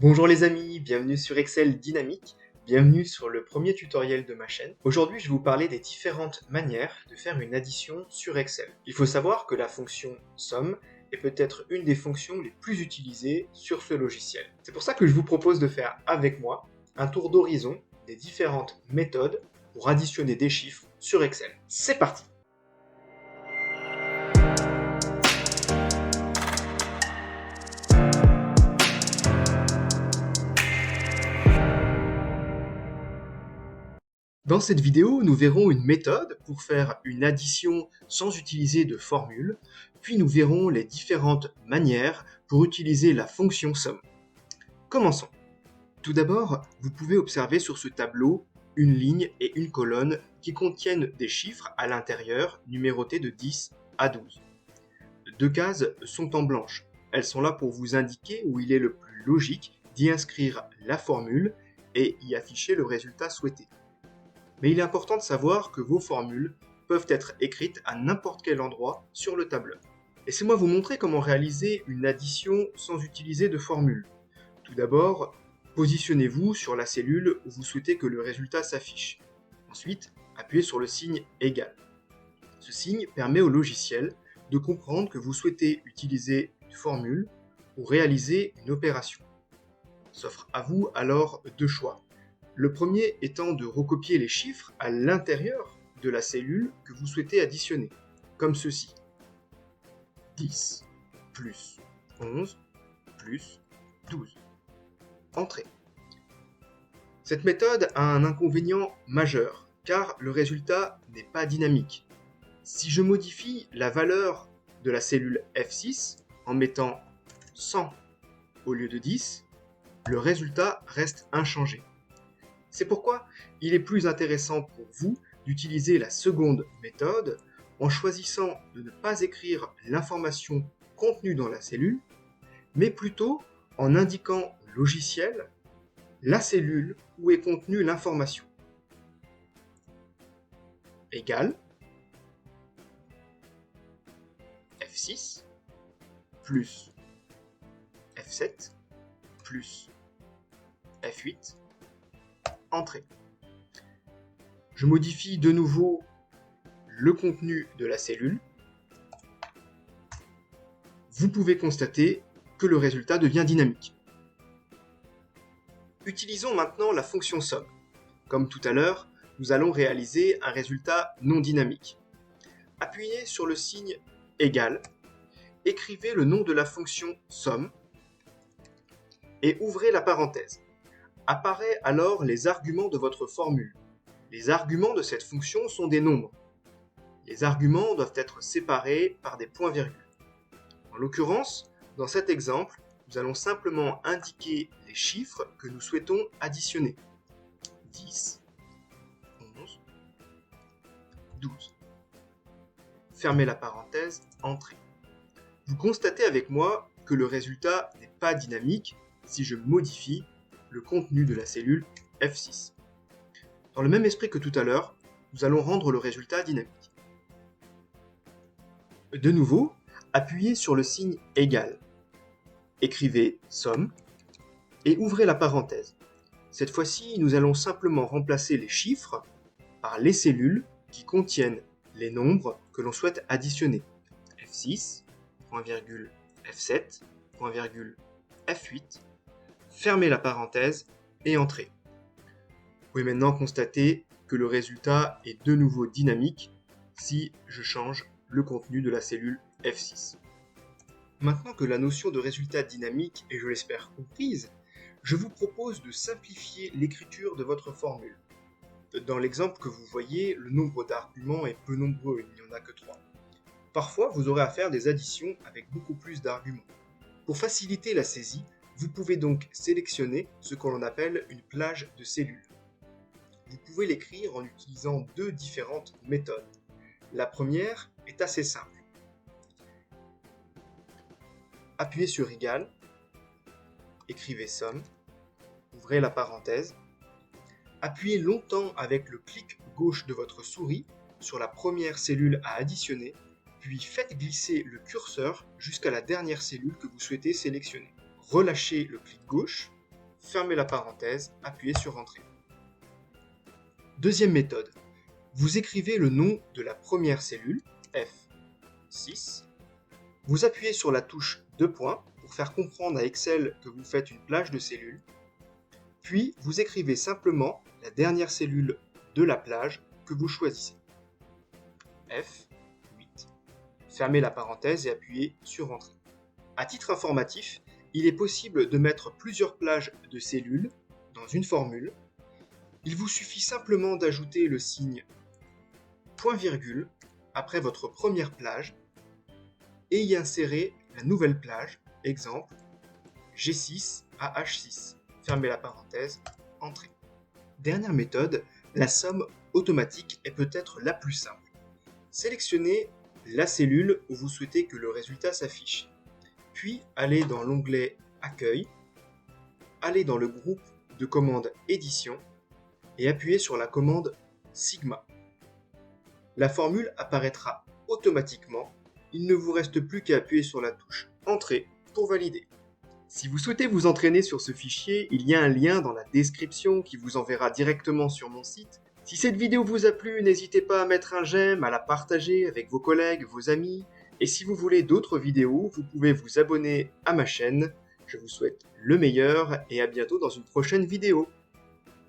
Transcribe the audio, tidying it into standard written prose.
Bonjour les amis, bienvenue sur Excel Dynamique, bienvenue sur le premier tutoriel de ma chaîne. Aujourd'hui je vais vous parler des différentes manières de faire une addition sur Excel. Il faut savoir que la fonction somme est peut-être une des fonctions les plus utilisées sur ce logiciel. C'est pour ça que je vous propose de faire avec moi un tour d'horizon des différentes méthodes pour additionner des chiffres sur Excel. C'est parti! Dans cette vidéo, nous verrons une méthode pour faire une addition sans utiliser de formule, puis nous verrons les différentes manières pour utiliser la fonction somme. Commençons. Tout d'abord, vous pouvez observer sur ce tableau une ligne et une colonne qui contiennent des chiffres à l'intérieur numérotés de 10 à 12. Deux cases sont en blanche. Elles sont là pour vous indiquer où il est le plus logique d'y inscrire la formule et y afficher le résultat souhaité. Mais il est important de savoir que vos formules peuvent être écrites à n'importe quel endroit sur le tableur. Laissez-moi vous montrer comment réaliser une addition sans utiliser de formule. Tout d'abord, positionnez-vous sur la cellule où vous souhaitez que le résultat s'affiche. Ensuite, appuyez sur le signe égal. Ce signe permet au logiciel de comprendre que vous souhaitez utiliser une formule pour réaliser une opération. S'offre à vous alors deux choix. Le premier étant de recopier les chiffres à l'intérieur de la cellule que vous souhaitez additionner, comme ceci. 10 plus 11 plus 12. Entrée. Cette méthode a un inconvénient majeur, car le résultat n'est pas dynamique. Si je modifie la valeur de la cellule F6 en mettant 100 au lieu de 10, le résultat reste inchangé. C'est pourquoi il est plus intéressant pour vous d'utiliser la seconde méthode en choisissant de ne pas écrire l'information contenue dans la cellule, mais plutôt en indiquant au logiciel la cellule où est contenue l'information. Égale F6 plus F7 plus F8. Entrée. Je modifie de nouveau le contenu de la cellule. Vous pouvez constater que le résultat devient dynamique. Utilisons maintenant la fonction somme. Comme tout à l'heure, nous allons réaliser un résultat non dynamique. Appuyez sur le signe égal, écrivez le nom de la fonction somme et ouvrez la parenthèse. Apparaît alors les arguments de votre formule. Les arguments de cette fonction sont des nombres. Les arguments doivent être séparés par des points-virgules. En l'occurrence, dans cet exemple, nous allons simplement indiquer les chiffres que nous souhaitons additionner. 10, 11, 12. Fermez la parenthèse, entrée. Vous constatez avec moi que le résultat n'est pas dynamique si je modifie le contenu de la cellule F6. Dans le même esprit que tout à l'heure, nous allons rendre le résultat dynamique. De nouveau, appuyez sur le signe égal. Écrivez somme et ouvrez la parenthèse. Cette fois-ci, nous allons simplement remplacer les chiffres par les cellules qui contiennent les nombres que l'on souhaite additionner. F6, point virgule, F7, point virgule, F8. Fermez la parenthèse et entrez. Vous pouvez maintenant constater que le résultat est de nouveau dynamique si je change le contenu de la cellule F6. Maintenant que la notion de résultat dynamique est, je l'espère, comprise, je vous propose de simplifier l'écriture de votre formule. Dans l'exemple que vous voyez, le nombre d'arguments est peu nombreux, il n'y en a que 3. Parfois, vous aurez à faire des additions avec beaucoup plus d'arguments. Pour faciliter la saisie, vous pouvez donc sélectionner ce que l'on appelle une plage de cellules. Vous pouvez l'écrire en utilisant deux différentes méthodes. La première est assez simple. Appuyez sur égal, écrivez somme, ouvrez la parenthèse, appuyez longtemps avec le clic gauche de votre souris sur la première cellule à additionner, puis faites glisser le curseur jusqu'à la dernière cellule que vous souhaitez sélectionner. Relâchez le clic gauche fermez la parenthèse, appuyez sur Entrée. Deuxième méthode, vous écrivez le nom de la première cellule, F6, vous appuyez sur la touche 2 points pour faire comprendre à Excel que vous faites une plage de cellules, puis vous écrivez simplement la dernière cellule de la plage que vous choisissez, F8. Fermez la parenthèse et appuyez sur Entrée. À titre informatif, il est possible de mettre plusieurs plages de cellules dans une formule. Il vous suffit simplement d'ajouter le signe point-virgule après votre première plage et y insérer la nouvelle plage, exemple G6 à H6. Fermez la parenthèse, Entrée. Dernière méthode, la somme automatique est peut-être la plus simple. Sélectionnez la cellule où vous souhaitez que le résultat s'affiche. Puis allez dans l'onglet Accueil, allez dans le groupe de commandes Édition et appuyez sur la commande Sigma. La formule apparaîtra automatiquement. Il ne vous reste plus qu'à appuyer sur la touche Entrée pour valider. Si vous souhaitez vous entraîner sur ce fichier, il y a un lien dans la description qui vous enverra directement sur mon site. Si cette vidéo vous a plu, n'hésitez pas à mettre un j'aime, à la partager avec vos collègues, vos amis. Et si vous voulez d'autres vidéos, vous pouvez vous abonner à ma chaîne. Je vous souhaite le meilleur et à bientôt dans une prochaine vidéo.